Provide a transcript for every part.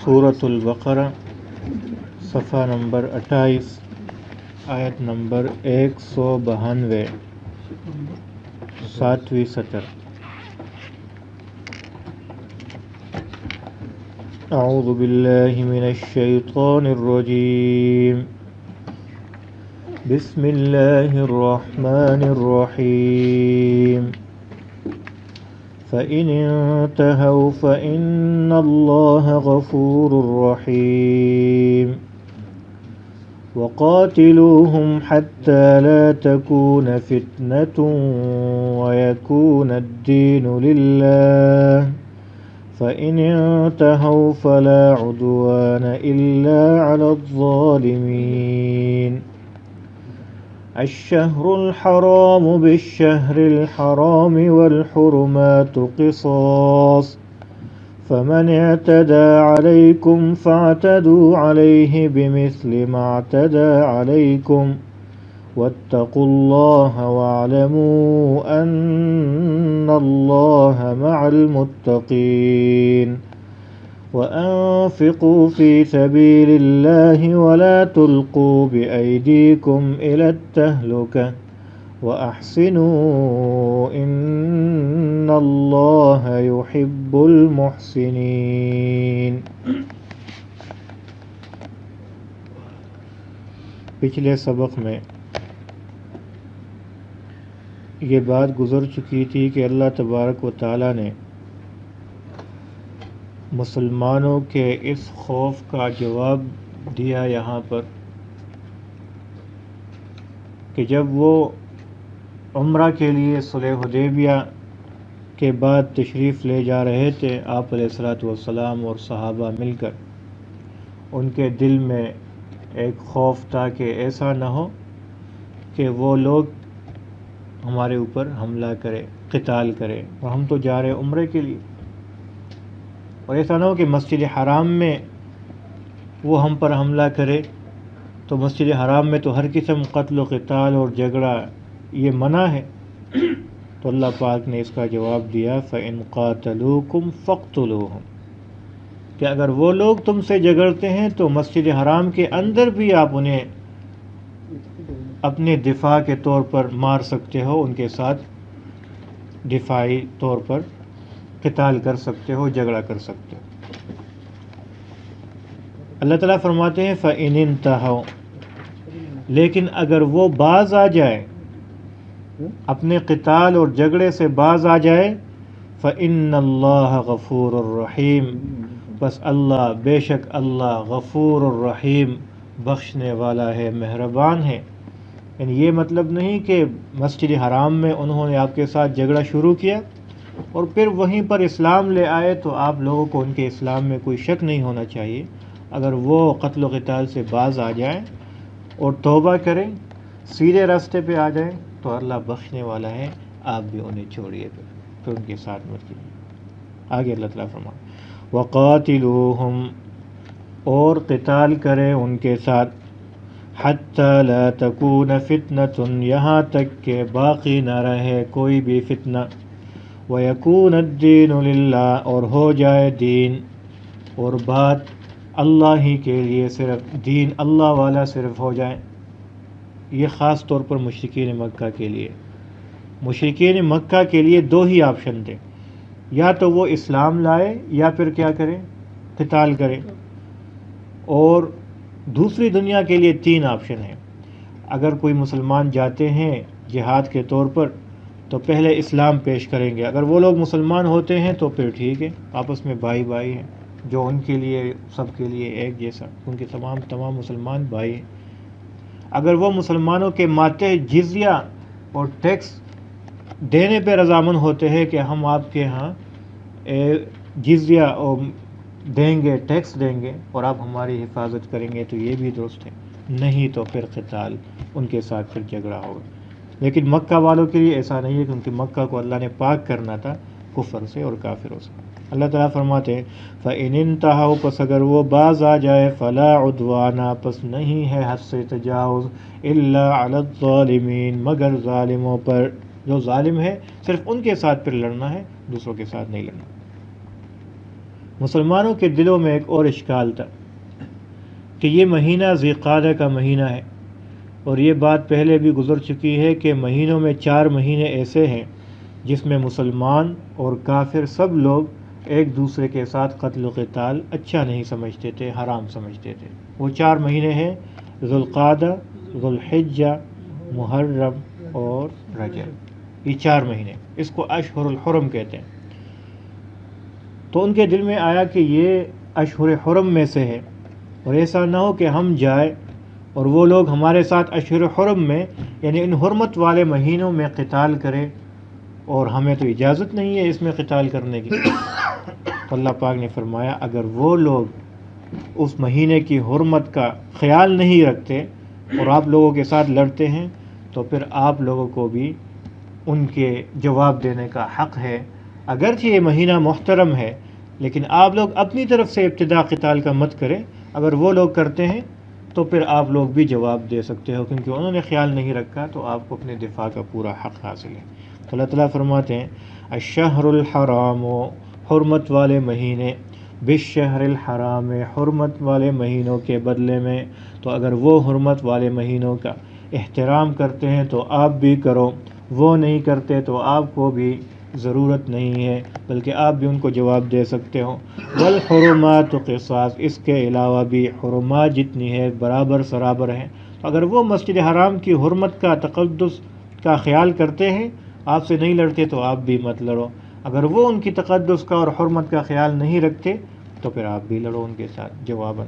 سورۃ البقرہ صفحہ نمبر 28 آیت نمبر 192 ساتویں سطر۔ اعوذ باللہ من الشیطان الرجیم، بسم اللہ الرحمن الرحیم۔ فَإِنِ انْتَهَوْا فَإِنَّ اللَّهَ غَفُورٌ رَحِيمٌ وَقَاتِلُوهُمْ حَتَّى لَا تَكُونَ فِتْنَةٌ وَيَكُونَ الدِّينُ لِلَّهِ فَإِنِ انْتَهَوْا فَلَا عُدْوَانَ إِلَّا عَلَى الظَّالِمِينَ۔ الشهر الحرام بالشهر الحرام والحرمات قصاص، فمن اعتدى عليكم فاعتدوا عليه بمثل ما اعتدى عليكم واتقوا الله واعلموا أن الله مع المتقين۔ وأنفقوا في سبيل الله ولا تلقوا بأيديكم إلى التهلكة وأحسنوا إن الله يحب المحسنين۔ پچھلے سبق میں یہ بات گزر چکی تھی کہ اللہ تبارک و تعالیٰ نے مسلمانوں کے اس خوف کا جواب دیا یہاں پر کہ جب وہ عمرہ کے لیے صلح حدیبیہ کے بعد تشریف لے جا رہے تھے، آپ علیہ الصلوۃ والسلام اور صحابہ مل کر، ان کے دل میں ایک خوف تھا کہ ایسا نہ ہو کہ وہ لوگ ہمارے اوپر حملہ کرے، قتال کرے، اور ہم تو جا رہے عمرے کے لیے، اور ایسا نہ ہو کہ مسجد حرام میں وہ ہم پر حملہ کرے۔ تو مسجد حرام میں تو ہر قسم قتل و قتال اور جھگڑا یہ منع ہے۔ تو اللہ پاک نے اس کا جواب دیا فَإِنْ قَاتَلُوكُمْ فَاقْتُلُوهُمْ، کہ اگر وہ لوگ تم سے جھگڑتے ہیں تو مسجد حرام کے اندر بھی آپ انہیں اپنے دفاع کے طور پر مار سکتے ہو، ان کے ساتھ دفاعی طور پر قتال کر سکتے ہو، جھگڑا کر سکتے ہو۔ اللہ تعالیٰ فرماتے ہیں فَإِنِ انْتَهَوْا، لیکن اگر وہ باز آ جائے، اپنے قتال اور جھگڑے سے باز آ جائے، فَإِنَّ اللَّهَ غَفُورٌ رَحِيمٌ، بس اللہ، بے شک اللہ غفور الرحیم، بخشنے والا ہے، مہربان ہے۔ یعنی یہ مطلب نہیں کہ مسجد حرام میں انہوں نے آپ کے ساتھ جھگڑا شروع کیا اور پھر وہیں پر اسلام لے آئے تو آپ لوگوں کو ان کے اسلام میں کوئی شک نہیں ہونا چاہیے۔ اگر وہ قتل و قتال سے باز آ جائیں اور توبہ کریں، سیدھے راستے پہ آ جائیں تو اللہ بخشنے والا ہے، آپ بھی انہیں چھوڑیے پھر ان کے ساتھ مت کیجیے۔ آگے اللہ تعالیٰ فرمائے وَقَاتِلُوهُمْ، اور قتال کریں ان کے ساتھ، حَتَّى لَا تَكُونَ فِتْنَةٌ، یہاں تک کہ باقی نہ رہے کوئی بھی فتنہ، وَيَكُونَ الدِّينُ لِلَّهِ، اور ہو جائے دین اور بات اللہ ہی کے لیے، صرف دین اللہ والا صرف ہو جائے۔ یہ خاص طور پر مشرکین مکہ کے لیے، مشرکین مکہ کے لیے دو ہی آپشن تھے، یا تو وہ اسلام لائے یا پھر کیا کریں، قتال کریں۔ اور دوسری دنیا کے لیے تین آپشن ہیں۔ اگر کوئی مسلمان جاتے ہیں جہاد کے طور پر تو پہلے اسلام پیش کریں گے، اگر وہ لوگ مسلمان ہوتے ہیں تو پھر ٹھیک ہے، آپس میں بھائی بھائی ہیں، جو ان کے لیے سب کے لیے ایک جیسا، ان کے تمام مسلمان بھائی ہیں۔ اگر وہ مسلمانوں کے ماتے جزیہ اور ٹیکس دینے پہ رضامند ہوتے ہیں کہ ہم آپ کے ہاں جزیہ دیں گے، ٹیکس دیں گے اور آپ ہماری حفاظت کریں گے، تو یہ بھی درست ہے، نہیں تو پھر قتال، ان کے ساتھ پھر جھگڑا ہوگا۔ لیکن مکہ والوں کے لیے ایسا نہیں ہے، کیونکہ مکہ کو اللہ نے پاک کرنا تھا کفر سے اور کافروں سے۔ اللہ تعالیٰ فرماتے ہیں فَإِنِ انْتَهَوْا، پس اگر وہ باز آ جائے، فَلَا عُدْوَانَ، پس نہیں ہے حد سے تجاوز، إِلَّا عَلَى الظَّالِمِينَ، مگر ظالموں پر، جو ظالم ہے صرف ان کے ساتھ پھر لڑنا ہے، دوسروں کے ساتھ نہیں لڑنا۔ مسلمانوں کے دلوں میں ایک اور اشکال تھا کہ یہ مہینہ ذی قعدہ کا مہینہ ہے، اور یہ بات پہلے بھی گزر چکی ہے کہ مہینوں میں 4 مہینے ایسے ہیں جس میں مسلمان اور کافر سب لوگ ایک دوسرے کے ساتھ قتل و قتال اچھا نہیں سمجھتے تھے، حرام سمجھتے تھے۔ وہ 4 مہینے ہیں ذوالقعدہ، ذوالحجہ، محرم اور رجب۔ یہ 4 مہینے، اس کو اشہر الحرم کہتے ہیں۔ تو ان کے دل میں آیا کہ یہ اشہر حرم میں سے ہے، اور ایسا نہ ہو کہ ہم جائیں اور وہ لوگ ہمارے ساتھ اشہر حرم میں یعنی ان حرمت والے مہینوں میں قتال کرے، اور ہمیں تو اجازت نہیں ہے اس میں قتال کرنے کی۔ تو اللہ پاک نے فرمایا اگر وہ لوگ اس مہینے کی حرمت کا خیال نہیں رکھتے اور آپ لوگوں کے ساتھ لڑتے ہیں تو پھر آپ لوگوں کو بھی ان کے جواب دینے کا حق ہے۔ اگرچہ یہ مہینہ محترم ہے لیکن آپ لوگ اپنی طرف سے ابتدا قتال کا مت کریں، اگر وہ لوگ کرتے ہیں تو پھر آپ لوگ بھی جواب دے سکتے ہو، کیونکہ انہوں نے خیال نہیں رکھا تو آپ کو اپنے دفاع کا پورا حق حاصل ہے۔ تو اللہ تعالیٰ فرماتے ہیں الشہر الحرام، حرمت والے مہینے، بالشہر الحرام، حرمت والے مہینوں کے بدلے میں۔ تو اگر وہ حرمت والے مہینوں کا احترام کرتے ہیں تو آپ بھی کرو، وہ نہیں کرتے تو آپ کو بھی ضرورت نہیں ہے بلکہ آپ بھی ان کو جواب دے سکتے ہو۔ والحرمات قصاص، اس کے علاوہ بھی حرمات جتنی ہے برابر سرابر ہیں۔ تو اگر وہ مسجد حرام کی حرمت کا تقدس کا خیال کرتے ہیں، آپ سے نہیں لڑتے تو آپ بھی مت لڑو۔ اگر وہ ان کی تقدس کا اور حرمت کا خیال نہیں رکھتے تو پھر آپ بھی لڑو ان کے ساتھ جواباً۔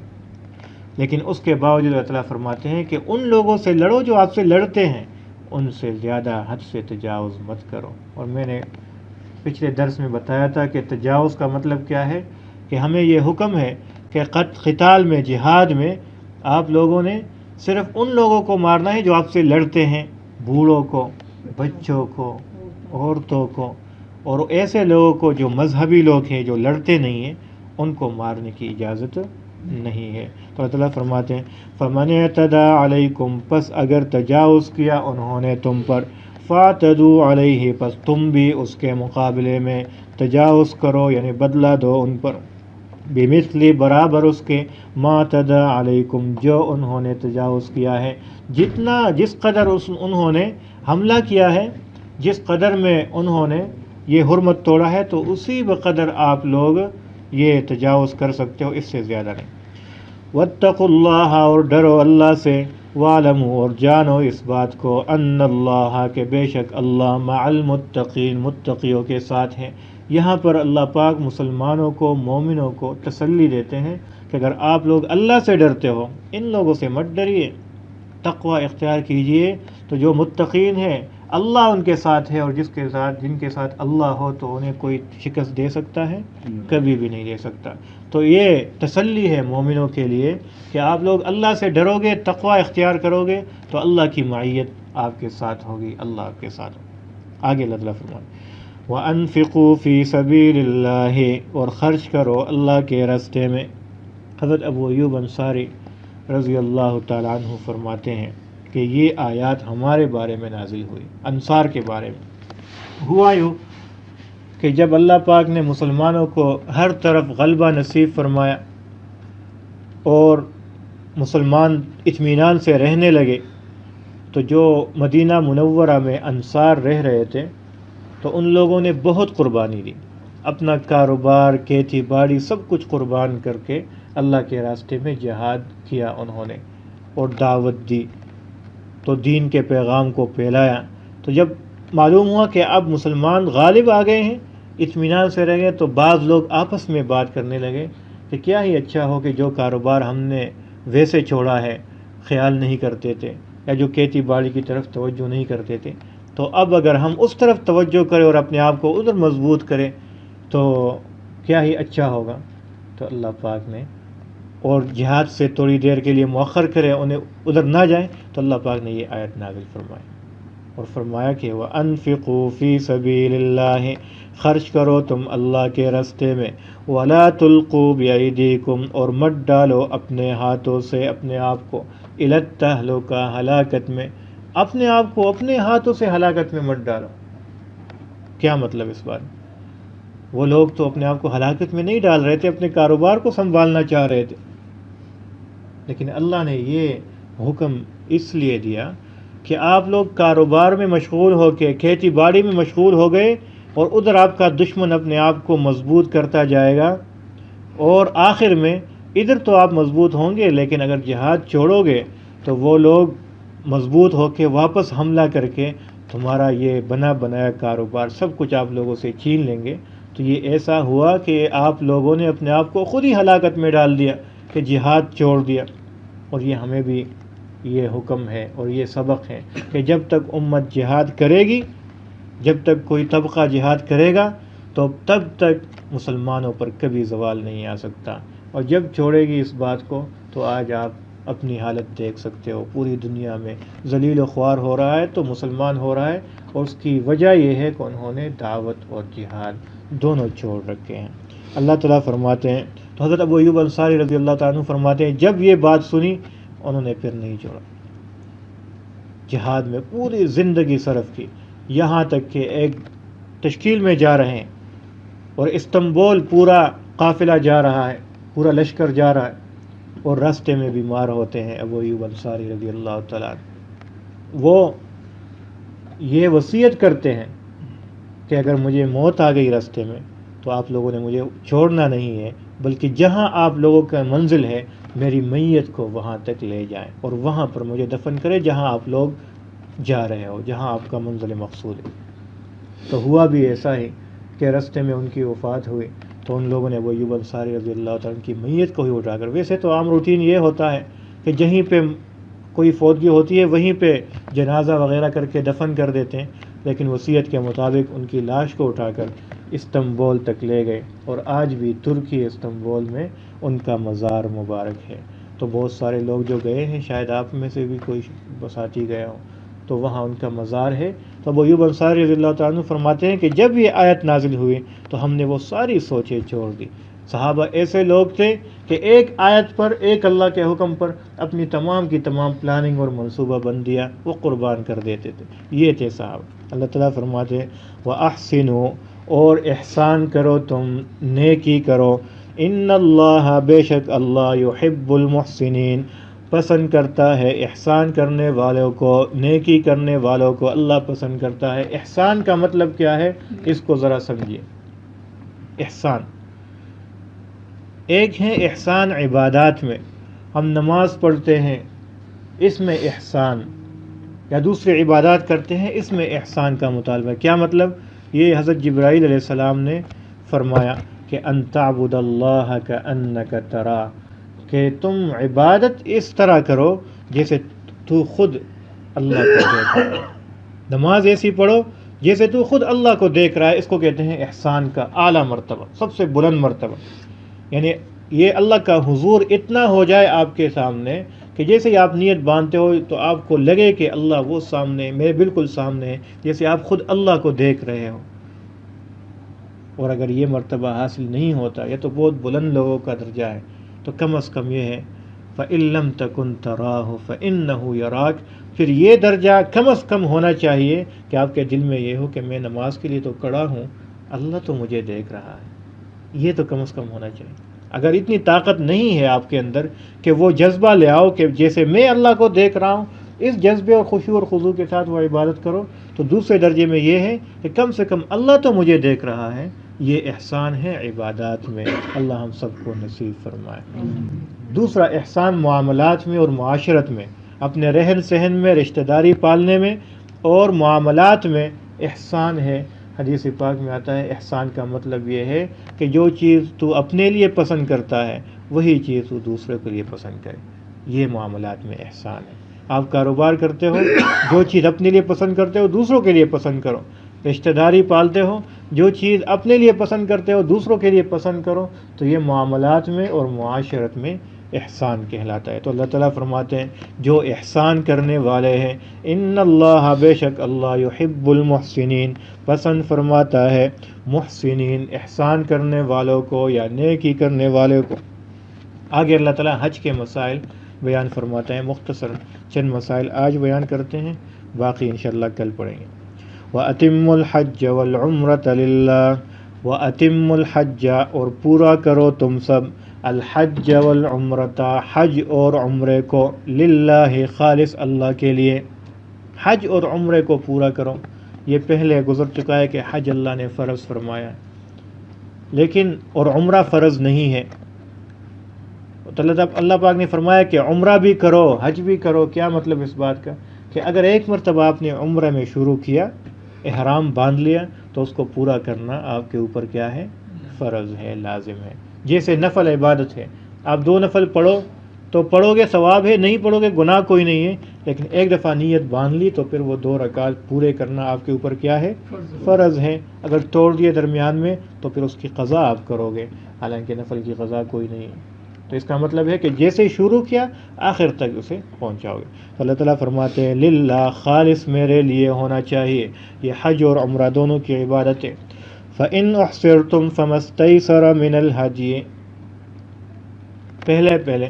لیکن اس کے باوجود اللہ تعالیٰ فرماتے ہیں کہ ان لوگوں سے لڑو جو آپ سے لڑتے ہیں، ان سے زیادہ حد سے تجاوز مت کرو۔ اور میں نے پچھلے درس میں بتایا تھا کہ تجاوز کا مطلب کیا ہے، کہ ہمیں یہ حکم ہے کہ قتال میں، جہاد میں آپ لوگوں نے صرف ان لوگوں کو مارنا ہے جو آپ سے لڑتے ہیں، بوڑھوں کو، بچوں کو، عورتوں کو، اور ایسے لوگوں کو جو مذہبی لوگ ہیں جو لڑتے نہیں ہیں ان کو مارنے کی اجازت نہیں ہے۔ تو اللہ تعالیٰ فرماتے ہیں فَمَنِ اعْتَدَىٰ عَلَيْكُمْ، پس اگر تجاوز کیا انہوں نے تم پر، فَاعْتَدُوا عَلَيْهِ، پس تم بھی اس کے مقابلے میں تجاوز کرو یعنی بدلہ دو ان پر، بِمِثْلِ، برابر اس کے، مَا اعْتَدَىٰ عَلَيْكُمْ، جو انہوں نے تجاوز کیا ہے، جس قدر انہوں نے حملہ کیا ہے، جس قدر میں انہوں نے یہ حرمت توڑا ہے تو اسی بقدر آپ لوگ یہ تجاوز کر سکتے ہو، اس سے زیادہ نہیں۔ وَاتَّقُوا اللَّهَ، اور ڈرو اللہ سے، وَاعْلَمُوا، اور جانو اس بات کو، أَنَّ اللَّهَ، کہ بے شک اللہ، مع المتقین، متقیوں کے ساتھ ہیں۔ یہاں پر اللہ پاک مسلمانوں کو، مومنوں کو تسلی دیتے ہیں کہ اگر آپ لوگ اللہ سے ڈرتے ہو، ان لوگوں سے مت ڈریے، تقوی اختیار کیجئے۔ تو جو متقین ہیں اللہ ان کے ساتھ ہے، اور جن کے ساتھ اللہ ہو تو انہیں کوئی شکست دے سکتا ہے؟ کبھی بھی نہیں دے سکتا۔ تو یہ تسلی ہے مومنوں کے لیے کہ آپ لوگ اللہ سے ڈرو گے، تقوی اختیار کرو گے تو اللہ کی معیت آپ کے ساتھ ہوگی، اللہ آپ کے ساتھ ہوگا۔ آگے اللہ تعالیٰ فرمائے وَأَنفِقُوا فِي سَبِيلِ اللَّهِ، اور خرچ کرو اللہ کے راستے میں۔ حضرت ابو ایوب انصاری رضی اللہ تعالیٰ عنہ فرماتے ہیں کہ یہ آیات ہمارے بارے میں نازل ہوئی، انصار کے بارے میں۔ ہوا یوں کہ جب اللہ پاک نے مسلمانوں کو ہر طرف غلبہ نصیب فرمایا اور مسلمان اطمینان سے رہنے لگے، تو جو مدینہ منورہ میں انصار رہ رہے تھے تو ان لوگوں نے بہت قربانی دی، اپنا کاروبار، کھیتی باڑی سب کچھ قربان کر کے اللہ کے راستے میں جہاد کیا انہوں نے، اور دعوت دی، تو دین کے پیغام کو پھیلایا۔ تو جب معلوم ہوا کہ اب مسلمان غالب آ گئے ہیں، اطمینان سے رہ گئے، تو بعض لوگ آپس میں بات کرنے لگے کہ کیا ہی اچھا ہو کہ جو کاروبار ہم نے ویسے چھوڑا ہے، خیال نہیں کرتے تھے، یا جو کھیتی باڑی کی طرف توجہ نہیں کرتے تھے، تو اب اگر ہم اس طرف توجہ کریں اور اپنے آپ کو ادھر مضبوط کریں تو کیا ہی اچھا ہوگا۔ تو اللہ پاک نے، اور جہاد سے تھوڑی دیر کے لیے مؤخر کرے، انہیں ادھر نہ جائیں، تو اللہ پاک نے یہ آیت نازل فرمائی اور فرمایا کہ وَأَنفِقُوا فِي سَبِيلِ اللَّهِ، خرچ کرو تم اللہ کے راستے میں، وَلَا تُلْقُوا بِأَيْدِيكُمْ، اور مت ڈالو اپنے ہاتھوں سے اپنے آپ کو، إِلَى التَّهْلُكَةِ، ہلاکت میں، اپنے آپ کو اپنے ہاتھوں سے ہلاکت میں مت ڈالو۔ کیا مطلب اس بات؟ وہ لوگ تو اپنے آپ کو ہلاکت میں نہیں ڈال رہے تھے، اپنے کاروبار کو سنبھالنا چاہ رہے تھے، لیکن اللہ نے یہ حکم اس لیے دیا کہ آپ لوگ کاروبار میں مشغول ہو کے، کھیتی باڑی میں مشغول ہو گئے، اور ادھر آپ کا دشمن اپنے آپ کو مضبوط کرتا جائے گا، اور آخر میں ادھر تو آپ مضبوط ہوں گے، لیکن اگر جہاد چھوڑو گے تو وہ لوگ مضبوط ہو کے واپس حملہ کر کے تمہارا یہ بنا بنایا کاروبار سب کچھ آپ لوگوں سے چھین لیں گے۔ تو یہ ایسا ہوا کہ آپ لوگوں نے اپنے آپ کو خود ہی ہلاکت میں ڈال دیا کہ جہاد چھوڑ دیا۔ اور یہ ہمیں بھی یہ حکم ہے اور یہ سبق ہے کہ جب تک امت جہاد کرے گی، جب تک کوئی طبقہ جہاد کرے گا، تو تب تک مسلمانوں پر کبھی زوال نہیں آ سکتا، اور جب چھوڑے گی اس بات کو تو آج آپ اپنی حالت دیکھ سکتے ہو، پوری دنیا میں ذلیل و خوار ہو رہا ہے تو مسلمان ہو رہا ہے، اور اس کی وجہ یہ ہے کہ انہوں نے دعوت اور جہاد دونوں چھوڑ رکھے ہیں۔ اللہ تعالیٰ فرماتے ہیں، تو حضرت ابو ایوب انصاری رضی اللہ تعالیٰ عنہ فرماتے ہیں جب یہ بات سنی انہوں نے پھر نہیں چھوڑا، جہاد میں پوری زندگی صرف کی، یہاں تک کہ ایک تشکیل میں جا رہے ہیں اور استنبول پورا قافلہ جا رہا ہے، پورا لشکر جا رہا ہے، اور راستے میں بیمار ہوتے ہیں ابو ایوب انصاری رضی اللہ تعالیٰ عنہ۔ وہ یہ وصیت کرتے ہیں کہ اگر مجھے موت آ گئی راستے میں تو آپ لوگوں نے مجھے چھوڑنا نہیں ہے، بلکہ جہاں آپ لوگوں کا منزل ہے میری میت کو وہاں تک لے جائیں اور وہاں پر مجھے دفن کریں جہاں آپ لوگ جا رہے ہو، جہاں آپ کا منزل مقصود ہے۔ تو ہوا بھی ایسا ہی کہ راستے میں ان کی وفات ہوئی تو ان لوگوں نے ابو ایوب انصاری رضی اللہ تعالیٰ عنہ کی میت کو ہی اٹھا کر، ویسے تو عام روٹین یہ ہوتا ہے کہ جہیں پہ کوئی فوتگی ہوتی ہے وہیں پہ جنازہ وغیرہ کر کے دفن کر دیتے ہیں، لیکن وصیت کے مطابق ان کی لاش کو اٹھا کر استنبول تک لے گئے، اور آج بھی ترکی استنبول میں ان کا مزار مبارک ہے۔ تو بہت سارے لوگ جو گئے ہیں، شاید آپ میں سے بھی کوئی بساتی گیا ہو، تو وہاں ان کا مزار ہے۔ تو ابو ایوب انصاری رضی اللہ تعالیٰ عنہ فرماتے ہیں کہ جب یہ آیت نازل ہوئی تو ہم نے وہ ساری سوچیں چھوڑ دی۔ صحابہ ایسے لوگ تھے کہ ایک آیت پر، ایک اللہ کے حکم پر اپنی تمام کی تمام پلاننگ اور منصوبہ بندیاں وہ قربان کر دیتے تھے، یہ تھے صحابہ۔ اللہ تعالیٰ فرماتے ہیں وَأَحْسِنُوا، اور احسان کرو، تم نیکی کرو، ان اللہ، بے شک اللہ، یحب المحسنین، پسند کرتا ہے احسان کرنے والوں کو، نیکی کرنے والوں کو اللہ پسند کرتا ہے۔ احسان کا مطلب کیا ہے اس کو ذرا سمجھیے۔ احسان ایک ہے احسان عبادات میں، ہم نماز پڑھتے ہیں اس میں احسان، یا دوسری عبادات کرتے ہیں اس میں احسان کا مطالبہ، کیا مطلب؟ یہ حضرت جبرائیل علیہ السلام نے فرمایا کہ ان تعبد اللہ کأنک ترا، کہ تم عبادت اس طرح کرو جیسے تو خود اللہ کو دیکھ رہا ہے، نماز ایسی پڑھو جیسے تو خود اللہ کو دیکھ رہا ہے، اس کو کہتے ہیں احسان کا اعلیٰ مرتبہ، سب سے بلند مرتبہ، یعنی یہ اللہ کا حضور اتنا ہو جائے آپ کے سامنے کہ جیسے ہی آپ نیت باندھتے ہو تو آپ کو لگے کہ اللہ وہ سامنے، میرے بالکل سامنے ہے، جیسے آپ خود اللہ کو دیکھ رہے ہو۔ اور اگر یہ مرتبہ حاصل نہیں ہوتا، یہ تو بہت بلند لوگوں کا درجہ ہے، تو کم از کم یہ ہے فَإِن لَمْ تَكُنْ تَرَاهُ فَإِنَّهُ يَرَاكَ، پھر یہ درجہ کم از کم ہونا چاہیے کہ آپ کے دل میں یہ ہو کہ میں نماز کے لیے تو کھڑا ہوں، اللہ تو مجھے دیکھ رہا ہے، یہ تو کم از کم ہونا چاہیے۔ اگر اتنی طاقت نہیں ہے آپ کے اندر کہ وہ جذبہ لے آؤ کہ جیسے میں اللہ کو دیکھ رہا ہوں، اس جذبے اور خشوع اور خضوع کے ساتھ وہ عبادت کرو، تو دوسرے درجے میں یہ ہے کہ کم سے کم اللہ تو مجھے دیکھ رہا ہے، یہ احسان ہے عبادات میں، اللہ ہم سب کو نصیب فرمائے۔ دوسرا احسان معاملات میں اور معاشرت میں، اپنے رہن سہن میں، رشتہ داری پالنے میں اور معاملات میں احسان ہے۔ حدیث پاک میں آتا ہے احسان کا مطلب یہ ہے کہ جو چیز تو اپنے لیے پسند کرتا ہے وہی چیز تو دوسرے کے لیے پسند کرے، یہ معاملات میں احسان ہے۔ آپ کاروبار کرتے ہو، جو چیز اپنے لیے پسند کرتے ہو دوسروں کے لیے پسند کرو، رشتہ داری پالتے ہو، جو چیز اپنے لیے پسند کرتے ہو دوسروں کے لیے پسند کرو، تو یہ معاملات میں اور معاشرت میں احسان کہلاتا ہے۔ تو اللہ تعالیٰ فرماتے ہیں جو احسان کرنے والے ہیں، ان اللہ، بے شک اللہ، یحب المحسنین، پسند فرماتا ہے محسنین، احسان کرنے والوں کو یا نیکی کرنے والوں کو۔ آگے اللہ تعالیٰ حج کے مسائل بیان فرماتے ہیں، مختصر چند مسائل آج بیان کرتے ہیں، باقی انشاءاللہ کل پڑھیں گے۔ وَأَتِمُّوا الْحَجَّ وَالْعُمْرَةَ لِلَّهِ، وَأَتِمُّ الْحَجَّ اور پورا کرو تم سب الحج والعمرۃ حج اور عمرے کو للہ خالص اللہ کے لیے، حج اور عمرے کو پورا کرو۔ یہ پہلے گزر چکا ہے کہ حج اللہ نے فرض فرمایا لیکن اور عمرہ فرض نہیں ہے، تو اللہ پاک نے فرمایا کہ عمرہ بھی کرو حج بھی کرو۔ کیا مطلب اس بات کا کہ اگر ایک مرتبہ آپ نے عمرہ میں شروع کیا، احرام باندھ لیا، تو اس کو پورا کرنا آپ کے اوپر کیا ہے؟ فرض ہے، لازم ہے۔ جیسے نفل عبادت ہے، آپ 2 نفل پڑھو تو پڑھو گے ثواب ہے، نہیں پڑھو گے گناہ کوئی نہیں ہے، لیکن ایک دفعہ نیت باندھ لی تو پھر وہ 2 رکعات پورے کرنا آپ کے اوپر کیا ہے؟ فرض ہے۔ اگر توڑ دیے درمیان میں تو پھر اس کی قضا آپ کرو گے، حالانکہ نفل کی قضا کوئی نہیں ہے۔ تو اس کا مطلب ہے کہ جیسے شروع کیا آخر تک اسے پہنچاؤ گے۔ تو اللہ تعالیٰ فرماتے ہیں للہ خالص میرے لیے ہونا چاہیے یہ حج اور عمرہ دونوں کی عبادتیں۔ فَإِنْ أُحْصِرْتُمْ فَمَا اسْتَيْسَرَ مِنَ الْهَدْيِ، پہلے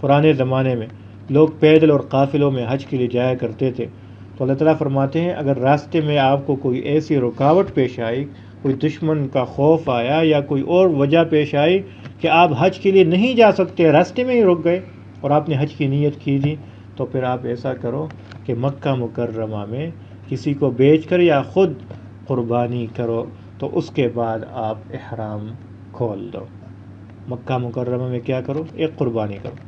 پرانے زمانے میں لوگ پیدل اور قافلوں میں حج کے لیے جایا کرتے تھے، تو اللہ تعالیٰ فرماتے ہیں اگر راستے میں آپ کو کوئی ایسی رکاوٹ پیش آئی، کوئی دشمن کا خوف آیا یا کوئی اور وجہ پیش آئی کہ آپ حج کے لیے نہیں جا سکتے، راستے میں ہی رک گئے اور آپ نے حج کی نیت کی تھی، تو پھر آپ ایسا کرو کہ مکہ مکرمہ میں کسی کو بیچ کر یا خود قربانی کرو، تو اس کے بعد آپ احرام کھول دو۔ مکہ مکرمہ میں کیا کرو؟ ایک قربانی کرو۔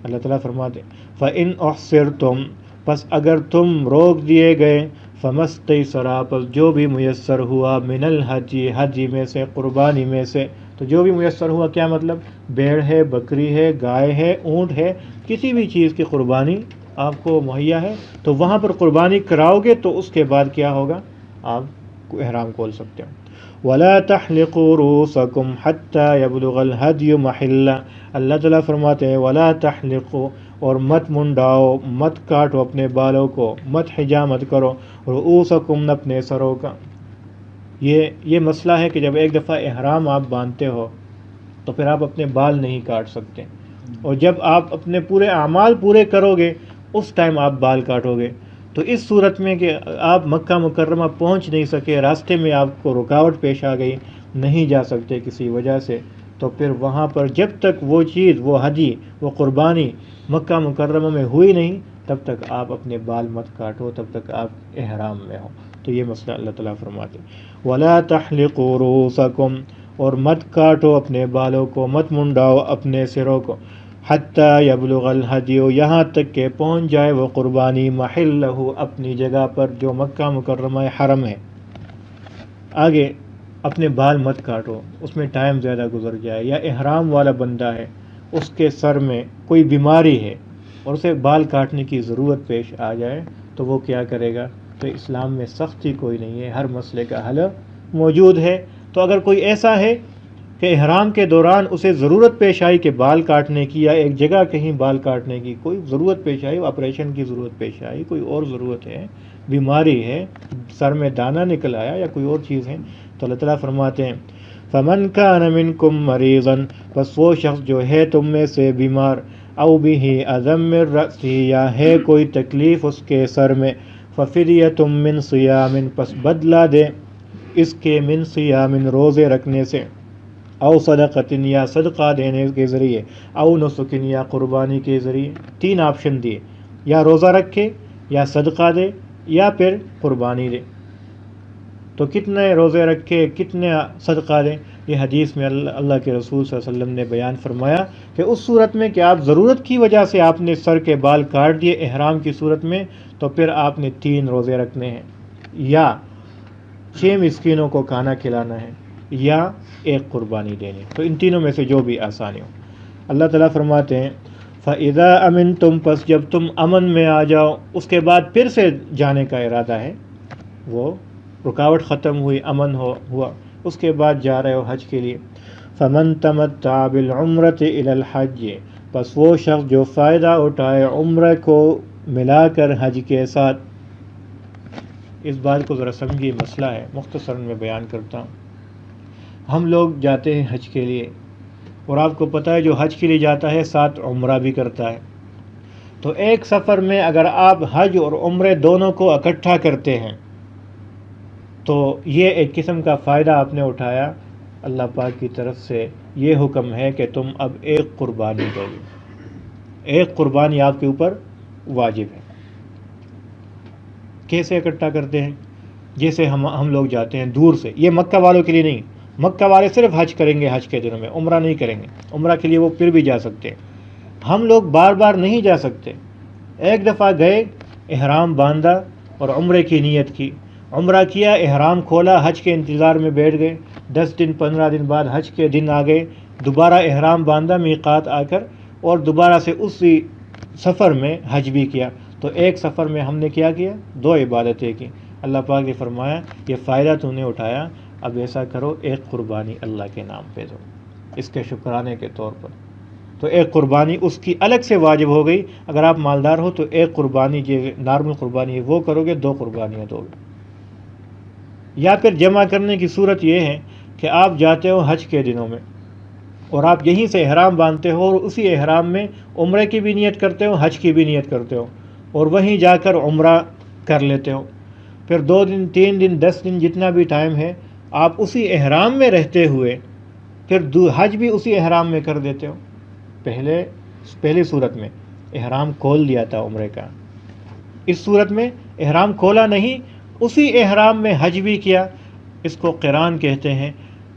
اللہ تعالیٰ فرماتے فَإِنْ أُحْصِرْتُمْ، پس اگر تم روک دیے گئے، فَمَسْتَيْسَرَ، پس جو بھی میسر ہوا، من الحج، حج میں سے، قربانی میں سے۔ تو جو بھی میسر ہوا کیا مطلب؟ بھیڑ ہے، بکری ہے، گائے ہے، اونٹ ہے، کسی بھی چیز کی قربانی آپ کو مہیا ہے تو وہاں پر قربانی کراؤ گے تو اس کے بعد کیا ہوگا؟ آپ احرام کھول سکتے ہو۔ وَلَا تَحْلِقُوا رُؤُوسَكُمْ حَتَّى يَبْلُغَ الْهَدْيُ مَحِلَّهُ، اللہ تعالیٰ فرماتے ہیں وَلَا تَحْلِقُوا، اور مت منڈاؤ، مت کاٹو اپنے بالوں کو، مت حجامت کرو، رؤوسکم، اپنے سروں کا۔ یہ مسئلہ ہے کہ جب ایک دفعہ احرام آپ باندھتے ہو تو پھر آپ اپنے بال نہیں کاٹ سکتے، اور جب آپ اپنے پورے اعمال پورے کرو گے اس ٹائم آپ بال کاٹو گے۔ تو اس صورت میں کہ آپ مکہ مکرمہ پہنچ نہیں سکے، راستے میں آپ کو رکاوٹ پیش آ گئی، نہیں جا سکتے کسی وجہ سے، تو پھر وہاں پر جب تک وہ چیز، وہ حدی، وہ قربانی مکہ مکرمہ میں ہوئی نہیں تب تک آپ اپنے بال مت کاٹو، تب تک آپ احرام میں ہو۔ تو یہ مسئلہ اللہ تعالیٰ فرماتے وَلَا تَحْلِقُوا رُؤُوسَكُمْ، اور مت کاٹو اپنے بالوں کو، مت منڈاؤ اپنے سروں کو، حَتَّى يَبْلُغَ الْهَدْيُ، یہاں تک کہ پہنچ جائے وہ قربانی مَحِلَّهُ، اپنی جگہ پر جو مکہ مکرمہ حرم ہے۔ آگے اپنے بال مت کاٹو، اس میں ٹائم زیادہ گزر جائے، یا احرام والا بندہ ہے اس کے سر میں کوئی بیماری ہے اور اسے بال کاٹنے کی ضرورت پیش آ جائے تو وہ کیا کرے گا؟ تو اسلام میں سختی کوئی نہیں ہے، ہر مسئلے کا حل موجود ہے۔ تو اگر کوئی ایسا ہے کہ احرام کے دوران اسے ضرورت پیش آئی کہ بال کاٹنے کی، یا ایک جگہ کہیں بال کاٹنے کی کوئی ضرورت پیش آئی، آپریشن کی ضرورت پیش آئی، کوئی اور ضرورت ہے، بیماری ہے، سر میں دانہ نکل آیا یا کوئی اور چیز ہے، تو اللہ تعالیٰ فرماتے ہیں فَمَنْ كَانَ مِنْكُمْ مَرِيضًا، بس وہ شخص جو ہے تم میں سے بیمار، أَوْ بِهِ أَذًى مِّن رَأْسِهِ، یا ہے کوئی تکلیف اس کے سر میں، فَفِدْيَةٌ مِّن صِيَامٍ، پس بدلہ دے اس کے، من صیام، روزے رکھنے سے، او صدقۃ، یا صدقہ دینے کے ذریعے، او نسک، یا قربانی کے ذریعے۔ 3 آپشن دیے، یا روزہ رکھے، یا صدقہ دے، یا پھر قربانی دے۔ تو کتنے روزے رکھے، کتنے صدقہ دیں؟ یہ حدیث میں اللہ کے رسول صلی اللہ علیہ وسلم نے بیان فرمایا کہ اس صورت میں کہ آپ ضرورت کی وجہ سے آپ نے سر کے بال کاٹ دیے احرام کی صورت میں، تو پھر آپ نے 3 روزے رکھنے ہیں، یا 6 مسکینوں کو کھانا کھلانا ہے، یا ایک قربانی دینی۔ تو ان تینوں میں سے جو بھی آسانی ہو۔ اللہ تعالیٰ فرماتے ہیں فَإِذَا أَمِنْتُمْ، پس جب تم امن میں آ جاؤ، اس کے بعد پھر سے جانے کا ارادہ ہے، وہ رکاوٹ ختم ہوئی، امن ہوا، اس کے بعد جا رہے ہو حج کے لیے۔ فَمَن تَمَتَّعَ بِالْعُمْرَةِ إِلَى الْحَجِّ، پس وہ شخص جو فائدہ اٹھائے عمرہ کو ملا کر حج کے ساتھ۔ اس بات کو ذرا سمجھیے، مسئلہ ہے، مختصراً میں بیان کرتا ہوں۔ ہم لوگ جاتے ہیں حج کے لیے، اور آپ کو پتہ ہے جو حج کے لیے جاتا ہے ساتھ عمرہ بھی کرتا ہے، تو ایک سفر میں اگر آپ حج اور عمرے دونوں کو اکٹھا کرتے ہیں تو یہ ایک قسم کا فائدہ آپ نے اٹھایا، اللہ پاک کی طرف سے یہ حکم ہے کہ تم اب ایک قربانی دو گے، ایک قربانی آپ کے اوپر واجب ہے۔ کیسے اکٹھا کرتے ہیں؟ جیسے ہم لوگ جاتے ہیں دور سے، یہ مکہ والوں کے لیے نہیں، مکہ والے صرف حج کریں گے حج کے دنوں میں، عمرہ نہیں کریں گے، عمرہ کے لیے وہ پھر بھی جا سکتے ہیں، ہم لوگ بار بار نہیں جا سکتے۔ ایک دفعہ گئے، احرام باندھا اور عمرے کی نیت کی، عمرہ کیا، احرام کھولا، حج کے انتظار میں بیٹھ گئے، 10 دن 15 دن بعد حج کے دن آ گئے، دوبارہ احرام باندھا میقات آ کر، اور دوبارہ سے اسی سفر میں حج بھی کیا، تو ایک سفر میں ہم نے کیا کیا؟ 2 عبادتیں کی۔ اللہ پاک نے فرمایا یہ فائدہ تو نے اٹھایا، اب ایسا کرو ایک قربانی اللہ کے نام پہ دو، اس کے شکرانے کے طور پر۔ تو ایک قربانی اس کی الگ سے واجب ہو گئی، اگر آپ مالدار ہو تو ایک قربانی جو نارمل قربانی ہے وہ کرو گے، 2 قربانیاں دو گے۔ یا پھر جمع کرنے کی صورت یہ ہے کہ آپ جاتے ہو حج کے دنوں میں اور آپ یہیں سے احرام باندھتے ہو اور اسی احرام میں عمرے کی بھی نیت کرتے ہو، حج کی بھی نیت کرتے ہو، اور وہیں جا کر عمرہ کر لیتے ہو، پھر 2 دن 3 دن 10 دن جتنا بھی ٹائم ہے آپ اسی احرام میں رہتے ہوئے پھر حج بھی اسی احرام میں کر دیتے ہو۔ پہلی صورت میں احرام کھول دیا تھا عمرے کا، اس صورت میں احرام کھولا نہیں، اسی احرام میں حج بھی کیا، اس کو قران کہتے ہیں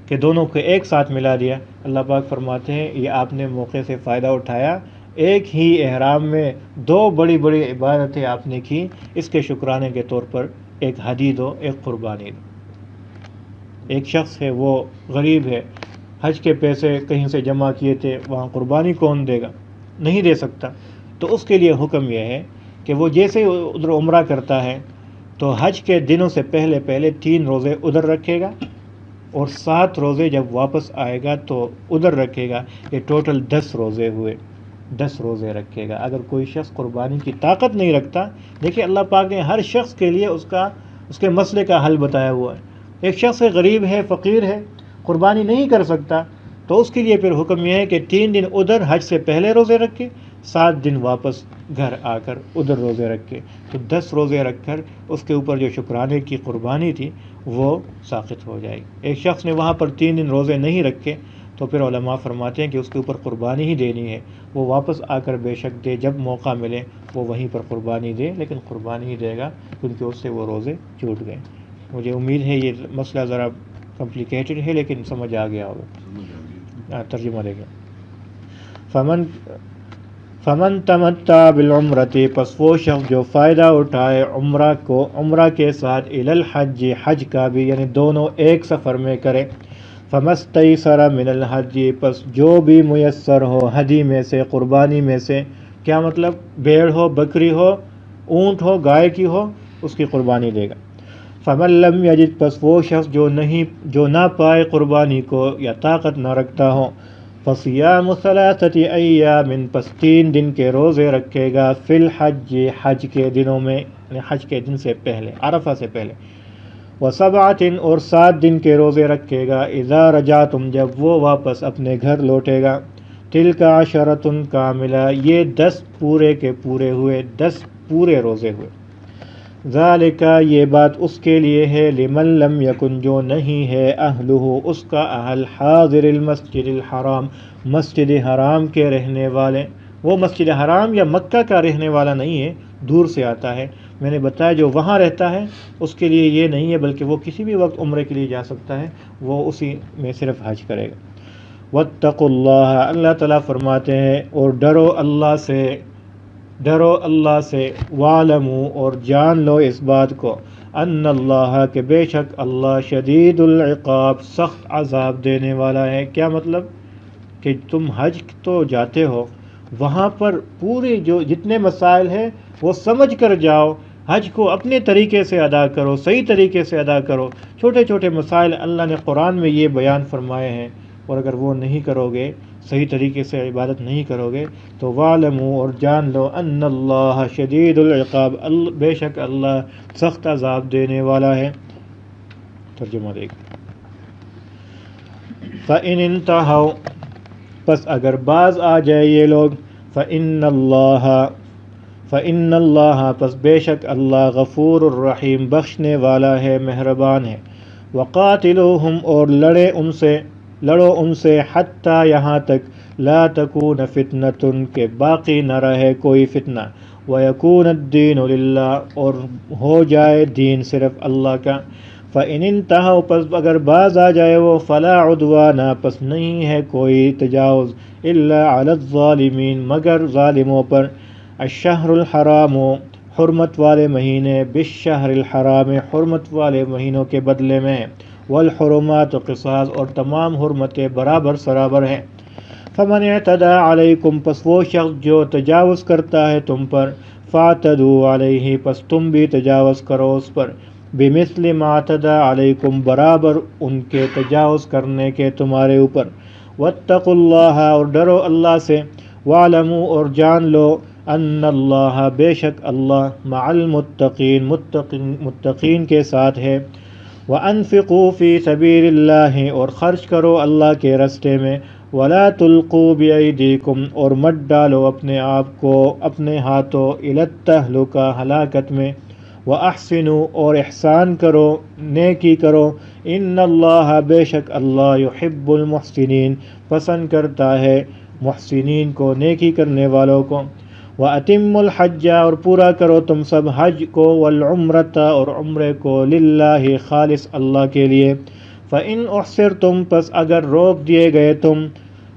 کہ دونوں کو ایک ساتھ ملا دیا۔ اللہ پاک فرماتے ہیں یہ آپ نے موقع سے فائدہ اٹھایا، ایک ہی احرام میں 2 بڑی بڑی عبادتیں آپ نے کی، اس کے شکرانے کے طور پر ایک ہدیہ دو، ایک قربانی دو۔ ایک شخص ہے وہ غریب ہے، حج کے پیسے کہیں سے جمع کیے تھے، وہاں قربانی کون دے گا؟ نہیں دے سکتا، تو اس کے لیے حکم یہ ہے کہ وہ جیسے ادھر عمرہ کرتا ہے تو حج کے دنوں سے پہلے 3 روزے ادھر رکھے گا اور 7 روزے جب واپس آئے گا تو ادھر رکھے گا، یہ ٹوٹل 10 روزے ہوئے، 10 روزے رکھے گا۔ اگر کوئی شخص قربانی کی طاقت نہیں رکھتا، دیکھیں اللہ پاک نے ہر شخص کے لیے اس کے مسئلے کا حل بتایا ہوا ہے۔ ایک شخص غریب ہے، فقیر ہے، قربانی نہیں کر سکتا، تو اس کے لیے پھر حکم یہ ہے کہ 3 دن ادھر حج سے پہلے روزے رکھے، 7 دن واپس گھر آ کر ادھر روزے رکھے، تو 10 روزے رکھ کر اس کے اوپر جو شکرانے کی قربانی تھی وہ ساقط ہو جائے گی۔ ایک شخص نے وہاں پر 3 دن روزے نہیں رکھے تو پھر علماء فرماتے ہیں کہ اس کے اوپر قربانی ہی دینی ہے، وہ واپس آ کر بے شک دے، جب موقع ملے وہ وہیں پر قربانی دے، لیکن قربانی ہی دے گا کیونکہ اس سے وہ روزے چھوٹ گئے۔ مجھے امید ہے یہ مسئلہ ذرا کمپلیکیٹڈ ہے لیکن سمجھ آ گیا ہوگا، ترجمہ دے گا۔ فمن تمتع بالعمرۃ، پس وہ شخص جو فائدہ اٹھائے عمرہ کے ساتھ، الی الحج، حج کا بھی، یعنی دونوں ایک سفر میں کرے، فمستیسر من الحج، پس جو بھی میسر ہو ہدی میں سے، قربانی میں سے، کیا مطلب؟ بھیڑ ہو، بکری ہو، اونٹ ہو، گائے کی ہو، اس کی قربانی دے گا۔ فمن لم یجد، پس وہ شخص جو نہ پائے قربانی کو یا طاقت نہ رکھتا ہو، فصیام 3 ایام، پس 3 دن کے روزے رکھے گا، فی الحج، حج کے دنوں میں، یعنی حج کے دن سے پہلے، عرفہ سے پہلے، و7، اور 7 دن کے روزے رکھے گا، اذا رجعتم، جب وہ واپس اپنے گھر لوٹے گا، تلک 10 کاملہ، یہ 10 پورے کے پورے ہوئے، 10 پورے روزے ہوئے۔ ذالک، یہ بات اس کے لیے ہے، لمن لم یکن، جو نہیں ہے، اہلہ، اس کا اہل، حاضر المسجد الحرام، مسجد حرام کے رہنے والے، وہ مسجد حرام یا مکہ کا رہنے والا نہیں ہے، دور سے آتا ہے۔ میں نے بتایا جو وہاں رہتا ہے اس کے لیے یہ نہیں ہے، بلکہ وہ کسی بھی وقت عمرے کے لیے جا سکتا ہے، وہ اسی میں صرف حج کرے گا۔ واتقوا اللہ، اللہ تعالیٰ فرماتے ہیں اور ڈرو اللہ سے، وَاعْلَمُوا، اور جان لو اس بات کو، ان اللہ، کہ بے شک اللہ، شدید العقاب، سخت عذاب دینے والا ہے۔ کیا مطلب؟ کہ تم حج تو جاتے ہو، وہاں پر پورے جو جتنے مسائل ہیں وہ سمجھ کر جاؤ، حج کو اپنے طریقے سے ادا کرو، صحیح طریقے سے ادا کرو۔ چھوٹے چھوٹے مسائل اللہ نے قرآن میں یہ بیان فرمائے ہیں، اور اگر وہ نہیں کرو گے، صحیح طریقے سے عبادت نہیں کرو گے تو وَاعْلَمُوا، اور جان لو، ان اللہ شدید العقاب، بے شک اللہ سخت عذاب دینے والا ہے۔ ترجمہ دیکھ۔ فَإِنِ انْتَهَوْا، پس اگر باز آ جائے یہ لوگ، فَإِنَّ اللَّهَ، فإن اللہ پس بے شک اللہ غفور الرحیم بخشنے والا ہے مہربان ہے. وقاتلوہم اور لڑو ان سے حتیٰ یہاں تک لا تکون فتنۃ کہ باقی نہ رہے کوئی فتنہ ویکون الدین للہ اور ہو جائے دین صرف اللہ کا. فإن انتہوا پس اگر باز آ جائے وہ فلا عدوان پس نہیں ہے کوئی تجاوز الا علی الظالمین مگر ظالموں پر. الشہر الحرام حرمت والے مہینے بالشہر الحرام حرمت والے مہینوں کے بدلے میں والحرمات قصاص اور تمام حرمتیں برابر سرابر ہیں. فمن اعتدى علیکم پس وہ شخص جو تجاوز کرتا ہے تم پر فاعتدوا علیہ پس تم بھی تجاوز کرو اس پر بمثل ما اعتدى علیکم برابر ان کے تجاوز کرنے کے تمہارے اوپر. واتقوا اللہ اور ڈرو اللہ سے. واعلموا اور جان لو ان اللہ بے شک اللہ مع المتقین متقین کے ساتھ ہے. وانفقوا فی سبیل اللہ اور خرچ کرو اللہ کے راستے میں. ولا تلقوا بایدیکم اور مت ڈالو اپنے آپ کو اپنے ہاتھوں الی التہلکہ ہلاکت میں. واحسنوا اور احسان کرو نیکی کرو. ان اللہ بے شک اللہ یحب المحسنین پسند کرتا ہے محسنین کو نیکی کرنے والوں کو. وَأَتِمُّ الْحَجَّ اور پورا کرو تم سب حج کو والعمرۃ اور عمرے کو للہ خالص اللہ کے لیے. فَإِنْ أُحْصِرْتُمْ پس اگر روک دیے گئے تم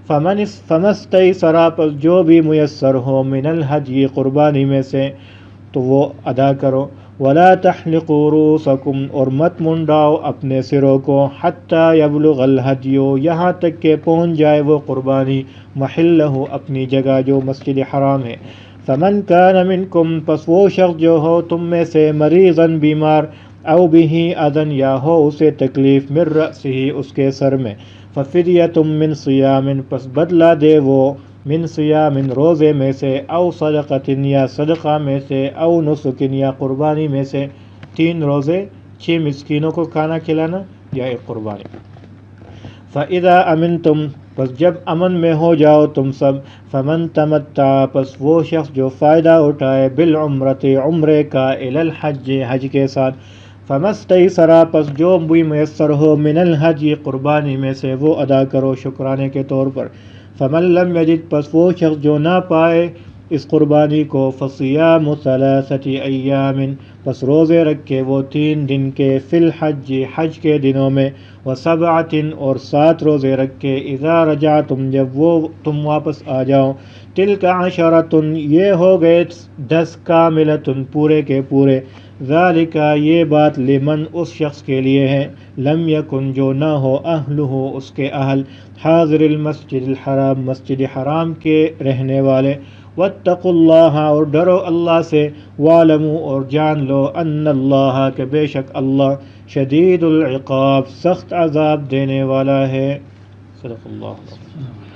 فَمَا اسْتَيْسَرَ پس جو بھی میسر ہو من الحج قربانی میں سے تو وہ ادا کرو. وَلَا تَحْلِقُوا رُؤُوسَكُمْ اور مت منڈاؤ اپنے سروں کو حَتَّى يَبْلُغَ الْهَدْيُ یہاں تک کہ پہنچ جائے وہ قربانی محلہ اپنی جگہ جو مسجد حرام ہے. فمن کان منکم پس وہ شخص جو ہو تم میں سے مریضاً بیمار او بہ اذن یا ہو اسے تکلیف من رأسہ اس کے سر میں ففدیۃ من صیام پس بدلہ دے وہ من صیام روزے میں سے او صدقۃ یا صدقہ میں سے او نسک یا قربانی میں سے 3 روزے 6 مسکینوں کو کھانا کھلانا یا ایک قربانی. فَإِذَا أَمِنْتُمْ پس جب امن میں ہو جاؤ تم سب فمن تمتع پس وہ شخص جو فائدہ اٹھائے بالعمرۃ عمرے کا الی الحج حج کے ساتھ فما استیسر پس جو بھی میسر ہو من الحج قربانی میں سے وہ ادا کرو شکرانے کے طور پر. فمن لم یجد پس وہ شخص جو نہ پائے اس قربانی کو فصیام 3 ایام پس روزے رکھے وہ 3 دن کے فی الحج حج کے دنوں میں و7 اور 7 روزے رکھے اذا رجعتم جب وہ تم واپس آ جاؤ. تلک 10 یہ ہو گئے 10 کاملۃ پورے کے پورے. ذالک یہ بات لمن اس شخص کے لیے ہے لم یکن جو نہ ہو اہلہ اس کے اہل حاضر المسجد الحرام مسجد حرام کے رہنے والے. واتقوا اللہ اور ڈرو اللہ سے. وَاعْلَمُوا اور جان لو ان اللہ کہ بے شک اللہ شدید العقاب سخت عذاب دینے والا ہے. صدق اللہ.